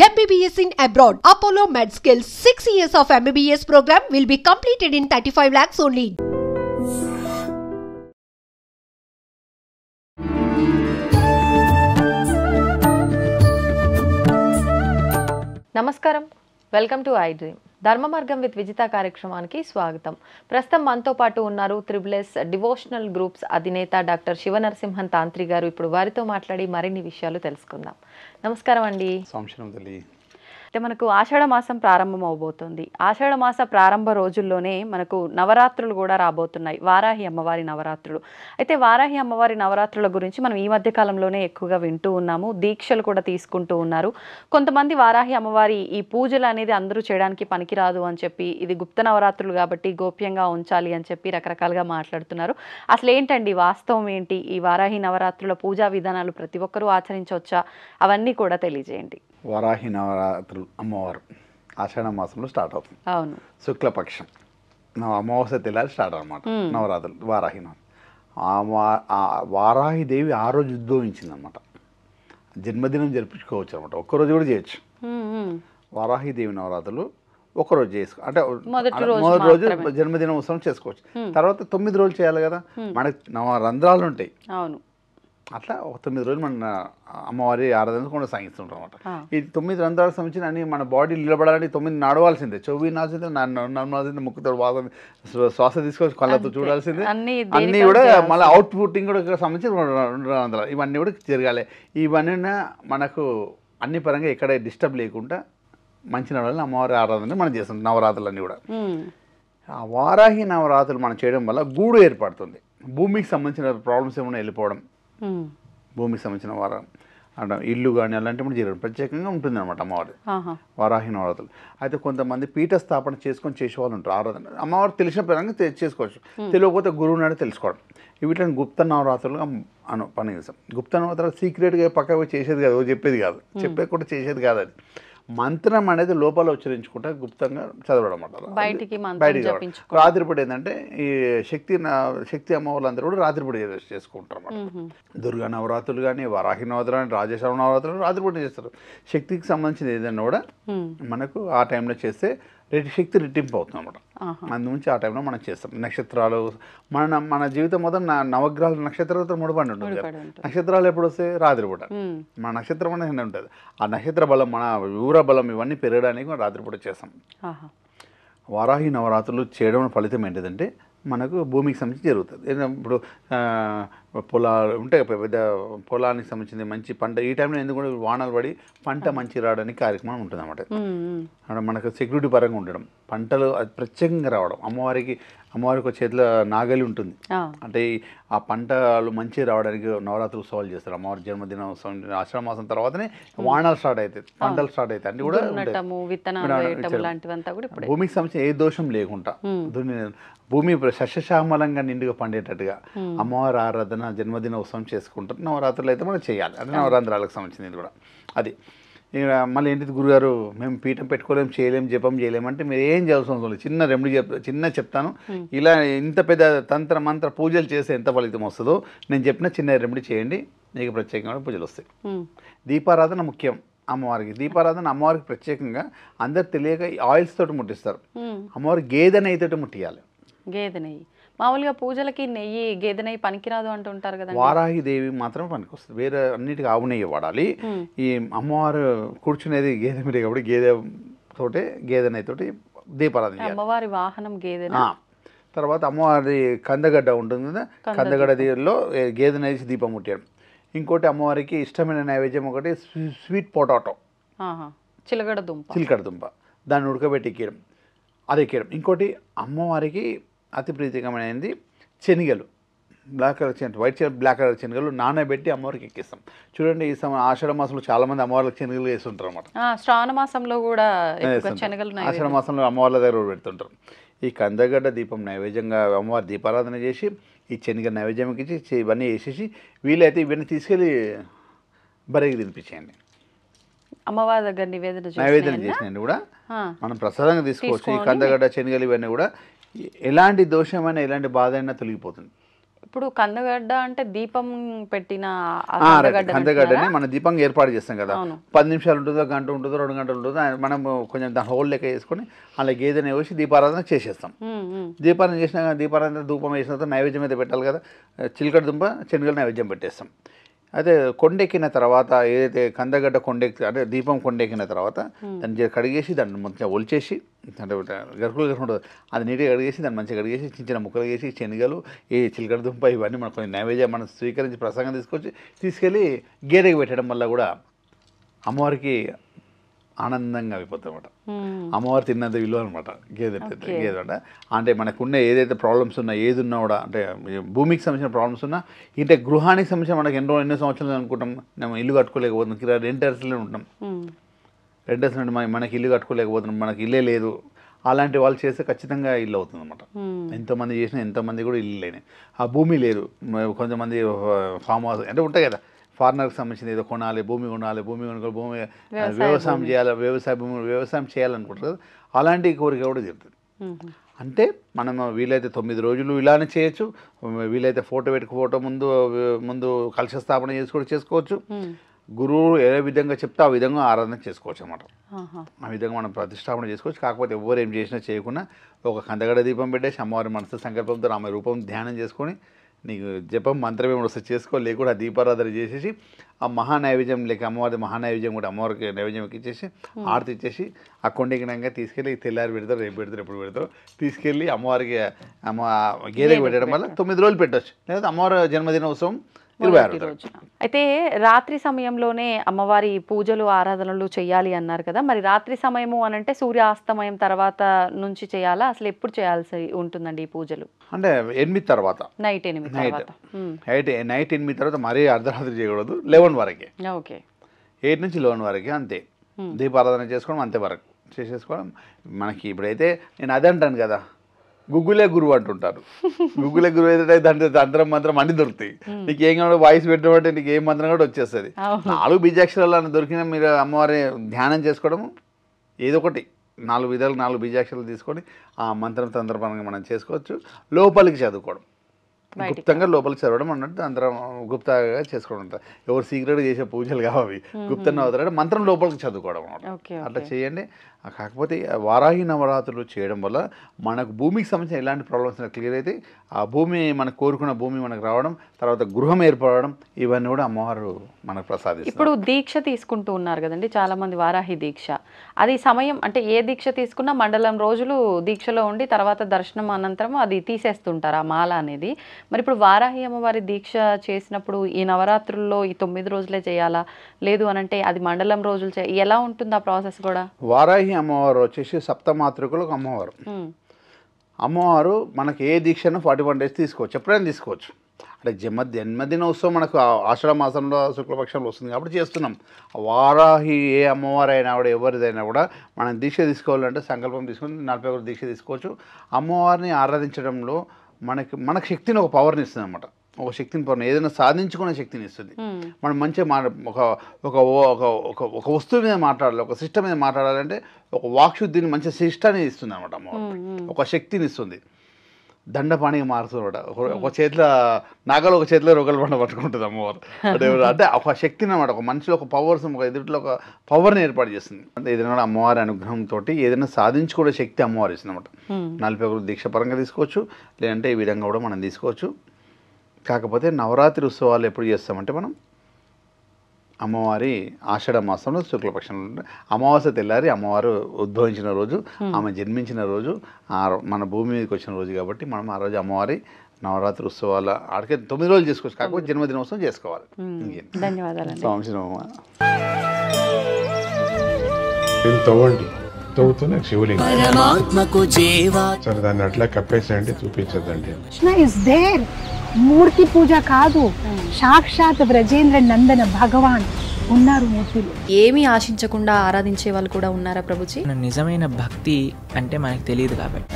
MBBS in abroad. Apollo MedSkill 6 years of MBBS program will be completed in 35 lakhs only. నమస్కారం, welcome to I dream. ధర్మ మార్గం with Vijitha కార్యక్రమానికి స్వాగతం. ప్రస్తుతం మనతో పాటు ఉన్నారు త్రిబుల్ఎస్ డివోషనల్ గ్రూప్స్ అధినేత డాక్టర్ శివనరసింహన్ తాంత్రి గారు. ఇప్పుడు వారితో మాట్లాడి మరిన్ని విషయాలు తెలుసుకుందాం. నమస్కారం అండి. అయితే మనకు ఆషాఢ మాసం ప్రారంభం అవబోతుంది. ఆషాఢ మాస ప్రారంభ రోజుల్లోనే మనకు నవరాత్రులు కూడా రాబోతున్నాయి, వారాహి అమ్మవారి నవరాత్రులు. అయితే వారాహి అమ్మవారి నవరాత్రుల గురించి మనం ఈ మధ్య కాలంలోనే ఎక్కువగా వింటూ ఉన్నాము, దీక్షలు కూడా తీసుకుంటూ ఉన్నారు. కొంతమంది వారాహి అమ్మవారి ఈ పూజలు అనేది అందరూ చేయడానికి పనికిరాదు అని చెప్పి, ఇది గుప్త నవరాత్రులు కాబట్టి గోప్యంగా ఉంచాలి అని చెప్పి రకరకాలుగా మాట్లాడుతున్నారు. అసలు ఏంటండి వాస్తవం ఏంటి? ఈ వారాహి నవరాత్రుల పూజా విధానాలు ప్రతి ఒక్కరూ ఆచరించవచ్చా? అవన్నీ కూడా తెలియజేయండి. వారాహి నవరాత్రులు అమ్మవారు ఆషాఢ మాసంలో స్టార్ట్ అవుతుంది. అవును, శుక్లపక్షం అమావాస్య తెల్లారి స్టార్ట్ అనమాట నవరాత్రులు. వారాహి వారాహి దేవి ఆ రోజు ఉద్భవించింది అనమాట. జన్మదినం జరిపించుకోవచ్చు అనమాట, ఒక్కరోజు కూడా చేయొచ్చు. వారాహి దేవి నవరాత్రులు ఒకరోజు చేసుకో, అంటే మొదటి రోజు జన్మదినం ఉత్సవం చేసుకోవచ్చు. తర్వాత 9 రోజులు చేయాలి కదా, మనకి నవరంధ్రాలు ఉంటాయి. అవును, అట్లా ఒక 9 రోజులు మన అమ్మవారి ఆరాధన కొనసాగిస్తుంటాం అనమాట. ఈ 9 రంధ్రాలకు సంబంధించిన అన్ని మన బాడీ నిలబడాలని 9 నడవాల్సిందే, చెవి నాల్సిందే, నడవాల్సిందే, ముక్కుతో బాగా శ్వాస తీసుకోవచ్చు, కళ్ళతో చూడాల్సిందే. అన్నీ కూడా మళ్ళీ అవుట్ పుట్టింగ్ కూడా సంబంధించి రంధ్రాలు ఇవన్నీ కూడా జరగాలి. ఇవన్నీ మనకు అన్ని పరంగా ఎక్కడ డిస్టర్బ్ లేకుండా మంచి నడవాలని అమ్మవారి ఆరాధన మనం చేస్తాం. నవరాత్రులన్నీ కూడా ఆ వారాహి నవరాత్రులు మనం చేయడం వల్ల గూడు ఏర్పడుతుంది. భూమికి సంబంధించిన ప్రాబ్లమ్స్ ఏమైనా వెళ్ళిపోవడం, భూమికి సంబంధించిన వారం అంటే ఇల్లు కానీ అలాంటి కూడా జరగడం ప్రత్యేకంగా ఉంటుంది అనమాట అమ్మవారి వారాహి నవరాత్రులు. అయితే కొంతమంది పీఠ స్థాపన చేసుకొని చేసేవాళ్ళు ఉంటారు. ఆరాధన అమ్మవారు తెలిసిన పరంగా చేసుకోవచ్చు, తెలియకపోతే గురువు నాడు తెలుసుకోవడం. వీటిని గుప్త నవరాత్రులుగా పని చేస్తాం. గుప్త నవరాత్రులు సీక్రెట్గా పక్కకు చేసేది కాదు, చెప్పేది కాదు, చెప్పే కూడా చేసేది కాదు. అది మంత్రం అనేది లోపల ఉచ్చరించుకుంటే గుప్తంగా చదవడం అన్నమాట. బయటికి రాత్రిపూట ఏంటంటే ఈ శక్తి అమ్మవాళ్ళందరూ కూడా రాత్రిపూట చేసుకుంటారు అన్నమాట. దుర్గా నవరాత్రులు కానీ, వారాహి నవరాత్రులు కానీ, రాజేశ్వర నవరాత్రులు రాత్రిపూట చేస్తారు. శక్తికి సంబంధించిన ఏదైనా కూడా మనకు ఆ టైంలో చేస్తే శక్తి రెట్టింపు అవుతుంది అనమాట. అందుగురించి ఆ టైంలో మనం చేస్తాం. నక్షత్రాలు మన జీవితం మొత్తం నవగ్రహాలు నక్షత్రాలతో ముడిపడి ఉంటుంది. నక్షత్రాలు ఎప్పుడు వస్తాయి? రాత్రిపూట. మన నక్షత్రం అనేది ఉంటుంది. ఆ నక్షత్ర బలం, మన ఊర బలం ఇవన్నీ పెరగడానికి మనం రాత్రిపూట చేస్తాం. వారాహి నవరాత్రులు చేయడం ఫలితం ఏంటిదంటే మనకు భూమికి సంబంధించి జరుగుతుంది. ఇప్పుడు పొలాలు ఉంటాయి, పెద్ద పొలానికి సంబంధించింది మంచి పంట ఈ టైంలో ఎందుకు వానలు పడి పంట మంచి రావడానికి కార్యక్రమం ఉంటుంది అన్నమాట. మనకు సెక్యూరిటీ పరంగా ఉండడం, పంటలు అది ప్రత్యేకంగా రావడం, అమ్మవారికి ఒక చేతిలో నాగలి ఉంటుంది. అంటే ఆ పంటలు మంచి రావడానికి నవరాత్రి ఉత్సవాలు చేస్తారు. అమ్మవారి జన్మదిన ఉత్సవం ఆషాఢ మాసం తర్వాతనే వానాలు స్టార్ట్ అవుతాయి, పంటలు స్టార్ట్ అవుతాయి. అన్ని కూడా భూమికి సంబంధించిన ఏ దోషం లేకుండా భూమి సస్యశ్యామలంగా నిండుగా పండేటట్టుగా అమ్మవారి ఆరాధన జన్మదిన ఉత్సవం చేసుకుంటారు. నవరాత్రులు అయితే మనం చేయాలి. అంటే నవరాత్రాలకు సంబంధించింది కూడా అది. ఇక మళ్ళీ ఏంటిది గురుగారు మేము పీఠం పెట్టుకోలేము, చేయలేము, జపం చేయలేమంటే మీరు ఏం చేయాల్సిన అవసరం లేదు. చిన్న రెమెడీ చెప్తాను. ఇలా ఇంత పెద్ద తంత్ర మంత్ర పూజలు చేస్తే ఎంత ఫలితం వస్తుందో నేను చెప్పిన చిన్న రెమెడీ చేయండి, మీకు ప్రత్యేకంగా పూజలు వస్తాయి. దీపారాధన ముఖ్యం అమ్మవారికి. దీపారాధన అమ్మవారికి ప్రత్యేకంగా అందరు తెలియక ఆయిల్స్ తోటి ముట్టిస్తారు. అమ్మవారికి గేదె నెయ్యి తోటి ముట్టియాలి. గేదె నెయ్యి మామూలుగా పూజలకి నెయ్యి, గేదె నెయ్యి పనికిరాదు అంటుంటారు కదా. వారాహి దేవి మాత్రం పనికి వస్తుంది, వేరే అన్నిటికీ ఆవు నెయ్యి వాడాలి. ఈ అమ్మవారు కూర్చునేది గేదె మీద కాబట్టి గేదె నెయ్యి తోటి దీపారాధన. అమ్మవారి వాహనం గేదె. తర్వాత అమ్మవారి కందగడ్డ ఉంటుంది కదా, కందగడ్డలో గేదె నెయ్యి దీపం ముట్టాడు. ఇంకోటి అమ్మవారికి ఇష్టమైన నైవేద్యం ఒకటి స్వీట్ పొటాటో, చిలకడ దుంప, దాన్ని ఉడకబెట్టి ఎక్కేయడం, అది ఎక్కేయడం. ఇంకోటి అమ్మవారికి అతి ప్రీతికమైనది శనగలు, బ్లాక్ కలర్ బ్లాక్ కలర్ శనగలు నానబెట్టి అమ్మవారికి ఎక్కిస్తాం. చూడండి ఈ ఆషాఢ మాసంలో చాలా మంది అమ్మవారికి శనగలు వేస్తుంటారు అనమాట. శ్రావణ మాసంలో కూడా ఆషాఢ మాసంలో అమ్మవార్ల దగ్గర పెడుతుంటారు. ఈ కందగడ్డ దీపం నైవేద్యంగా అమ్మవారి దీపారాధన చేసి ఈ శనగ నైవేద్యం ఎక్కించి ఇవన్నీ వేసేసి వీలైతే ఇవన్నీ తీసుకెళ్ళి బరేకి తినిపించేయండి. అమ్మవారి దగ్గర నైవేద్యం చేసినండి కూడా మనం ప్రసాదంగా తీసుకోవచ్చు. ఈ కందగడ్డ శనగలు ఇవన్నీ కూడా ఎలాంటి దోషమైనా ఎలాంటి బాధ అయినా తొలగిపోతుంది. ఇప్పుడు కందగడ్డ అంటే దీపం పెట్టిన కందగడ్డని మన దీపంగా ఏర్పాటు చేస్తాం కదా, 10 నిమిషాలు ఉంటుందో, గంట ఉంటుందో, 2 గంటలు ఉంటుందో, మనం కొంచెం దాని హోల్ లెక్క వేసుకొని అలా గేదెని వేసి దీపారాధన చేసేస్తాం. దీపారాధన చేసినా దీపారాధన ధూపం వేసిన తర్వాత నైవేద్యం అయితే పెట్టాలి కదా, చిలకడ దుంప శనగలు నైవేద్యం పెట్టేస్తాం. అయితే కొండెక్కిన తర్వాత ఏదైతే కందగడ్డ అంటే దీపం కొండెక్కిన తర్వాత దాన్ని కడిగేసి దాన్ని మంచిగా ఒలిచేసి, అంటే గరుకులు ఉంటుంది అది నీట్గా కడిగేసి దాన్ని మంచిగా కడిగేసి చిన్న చిన్న ముక్కలు వేసి శనగలు ఈ చిలకడ దుంప ఇవన్నీ మనకు కొంచెం నైవేద్యం మనం స్వీకరించి ప్రసాదంగా తీసుకెళ్ళి గేదెకి పెట్టడం వల్ల కూడా అమ్మవారికి ఆనందంగా అయిపోతుంది అనమాట. అమ్మవారు తిన్నంత విలువ అనమాట గేదె అంటే మనకున్న ఏదైతే ప్రాబ్లమ్స్ ఉన్నా, ఏది ఉన్నా కూడా, అంటే భూమికి సంబంధించిన ప్రాబ్లమ్స్ ఉన్నా, అంటే గృహానికి సంబంధించిన మనకి ఎన్నో సంవత్సరాలు అనుకుంటాం మేము ఇల్లు కట్టుకోలేకపోతున్నాం, రెంటర్స్లో ఉంటున్నాం, రెంటర్స్ నుండి మనకి ఇల్లు కట్టుకోలేకపోతున్నాం, మనకి ఇల్లే లేదు, అలాంటి వాళ్ళు చేస్తే ఖచ్చితంగా ఇల్లు అవుతుంది అనమాట. ఎంతోమంది చేసినా ఎంతోమంది కూడా ఇల్లు లేని, ఆ భూమి లేదు, కొంతమంది ఫామ్ హౌస్ అంటే ఉంటాయి కదా, ఫార్నర్కి సంబంధించింది ఏదో కొనాలి, భూమి కొనుక్కోవాలి, భూమి వ్యవసాయం చేయాలి, వ్యవసాయం చేయాలనుకుంటారు, అలాంటి కోరిక కూడా తీరుతుంది. అంటే మనం వీలైతే 9 రోజులు ఇలానే చేయొచ్చు, వీలైతే ఫోటో ముందు కలశ స్థాపన చేసుకోవచ్చు, గురువు ఏ విధంగా చెప్తే ఆ విధంగా ఆరాధన చేసుకోవచ్చు అన్నమాట. ఆ విధంగా మనం ప్రతిష్టాపన చేసుకోవచ్చు. కాకపోతే ఎవరు ఏం చేసినా చేయకుండా ఒక కందగడ్డ దీపం పెట్టేసి అమ్మవారి మనసు సంకల్పంతో ఆమె రూపం ధ్యానం చేసుకొని, నీకు జపం మంత్రం ఏమి వస్తే చేసుకో, లేకుండా దీపారాధన చేసేసి ఆ మహానైవేద్యం లేక అమ్మవారి మహానైవేద్యం కూడా అమ్మవారికి నైవేద్యం ఇచ్చేసి ఆరతి ఇచ్చేసి ఆ కొండెక్కినాక తీసుకెళ్ళి తెల్లారి పెడతారు, రేపు పెడతారు, ఎప్పుడు పెడతారు, తీసుకెళ్ళి అమ్మవారికి గేదెకి పెట్టడం వల్ల 9 రోజులు పెట్టవచ్చు. లేదా అమ్మవారి జన్మదినోత్సవం 26 రోజు. అయితే రాత్రి సమయంలోనే అమ్మవారి పూజలు ఆరాధనలు చేయాలి అన్నారు కదా, మరి రాత్రి సమయము అని అంటే సూర్యాస్తమయం తర్వాత నుంచి చేయాలా, అసలు ఎప్పుడు చేయాల్సి ఉంటుందండి ఈ పూజలు? అంటే 8 తర్వాత, నైట్ 8 తర్వాత, మరీ అర్ధరాత్రి చేయకూడదు, 11 వరకే. ఓకే, 8 నుంచి 11 వరకే అంతే. దీపారాధన చేసుకోవడం అంతే వరకు చేసేసుకోవడం. మనకి ఇప్పుడైతే నేను అదే అంటాను కదా, గుగ్గులే గురువు అంటుంటారు. గుగ్గులే గురువు అయితే దాంట్లో తంత్రం మంత్రం అన్ని దొరుకుతాయి. నీకు ఏం కావాలి వాయిస్ పెట్టబట్టి నీకు ఏ మంత్రం కూడా వచ్చేస్తుంది. 4 బీజాక్షరాలు దొరికినా మీరు అమ్మవారి ధ్యానం చేసుకోవడము ఏదో ఒకటి 4 విధాలు 4 బీజాక్షరాలు తీసుకొని ఆ మంత్రం తంత్రపరంగా మనం చేసుకోవచ్చు. లోపలికి చదువుకోవడం, గుప్తంగా లోపలికి చదవడం అన్నట్టు అందరం గుప్తంగా చేసుకోవడం ఉంటుంది. ఎవరు సీక్రెట్గా చేసే పూజలు కావాలి, గుప్తంగా అవుతారంటే మంత్రం లోపలికి చదువుకోవడం అన్నమాట. అట్లా చేయండి. కాకపోతే వారాహి నవరాత్రులు చేయడం వల్ల మనకు భూమికి సంబంధించిన ఎలాంటి ప్రాబ్లమ్స్ క్లియర్ అయితే ఆ భూమి మనకు కోరుకున్న భూమి మనకు రావడం, తర్వాత గృహం ఏర్పడడం, ఇవన్నీ కూడా అమ్మవారు మనకు ప్రసాదిస్తారు. ఇప్పుడు దీక్ష తీసుకుంటూ ఉన్నారు కదండి చాలా మంది, వారాహి దీక్ష, అది సమయం అంటే ఏ దీక్ష తీసుకున్నా మండలం రోజులు దీక్షలో ఉండి తర్వాత దర్శనం అనంతరం అది తీసేస్తుంటారు ఆ మాల అనేది. మరి ఇప్పుడు వారాహి అమ్మవారి దీక్ష చేసినప్పుడు ఈ నవరాత్రుల్లో ఈ 9 రోజులే చేయాలా, లేదు అనంటే అది మండలం రోజులు ఎలా ఉంటుంది ఆ ప్రాసెస్ కూడా? వారాహి అమ్మవారు వచ్చేసి సప్తమాతృకులకు అమ్మవారు. అమ్మవారు మనకి ఏ దీక్షను 41 డేస్ తీసుకోవచ్చు, ఎప్పుడైనా తీసుకోవచ్చు. అంటే జన్మదినోత్సవం మనకు ఆషాఢ మాసంలో శుక్లపక్షంలో వస్తుంది కాబట్టి చేస్తున్నాం. వారాహి ఏ అమ్మవారు అయినా కూడా ఎవరిదైనా కూడా మనం దీక్ష తీసుకోవాలంటే సంకల్పం తీసుకొని 41 దీక్ష తీసుకోవచ్చు. అమ్మవారిని ఆరాధించడంలో మనకు శక్తిని, ఒక పవర్ని ఇస్తుంది అన్నమాట. ఒక శక్తిని, పవర్ ఏదైనా సాధించుకునే శక్తిని ఇస్తుంది. మనం మంచిగా ఒక వస్తువు మీద మాట్లాడాలి, ఒక సిస్టమ్ మీద మాట్లాడాలంటే ఒక వాక్శుద్ధిని, మంచి శిష్టాన్ని ఇస్తుంది అనమాట అమ్మవారు. ఒక శక్తిని ఇస్తుంది. దండపాణిగా మారుతుంది అనమాట. ఒక చేతిలో నాగలు, ఒక చేతిలో రొగల బండ పట్టుకుంటుంది అమ్మవారు. అంటే ఒక శక్తిని అనమాట, ఒక మనిషిలో ఒక పవర్స్, ఒక ఎదుటిలో ఒక పవర్ని ఏర్పాటు చేస్తుంది. అంటే ఏదైనా అమ్మవారి అనుగ్రహంతో ఏదైనా సాధించుకునే శక్తి అమ్మవారు ఇస్తుంది అనమాట. 41 దీక్ష పరంగా తీసుకోవచ్చు, లేదంటే ఈ విధంగా కూడా మనం తీసుకోవచ్చు. కాకపోతే నవరాత్రి ఉత్సవాలు ఎప్పుడు చేస్తామంటే మనం అమ్మవారి ఆషాఢ మాసంలో శుక్లపక్షంలో అమావాస్య తెల్లారి అమ్మవారు ఉద్భవించిన రోజు, ఆమె జన్మించిన రోజు, మన భూమి మీదకి వచ్చిన రోజు కాబట్టి మనం ఆ రోజు అమ్మవారి నవరాత్రి ఉత్సవాలు ఆడికే 9 రోజులు చేసుకోవచ్చు. కాకపోతే జన్మదినోత్సవం చేసుకోవాలి. ధన్యవాదాలు. తవ్వుతూనే శివలింగం సరే దాన్ని అట్లా కప్పేసేయండి, చూపించదండి. మూర్తి పూజ కాదు, సాక్షాత్ బ్రజేంద్ర నందన భగవాన్ ఉన్నారు మూర్తిలో. ఏమీ ఆశించకుండా ఆరాధించే వాళ్ళు కూడా ఉన్నారా ప్రభుజీ? నిజమైన భక్తి అంటే మనకు తెలియదు కాబట్టి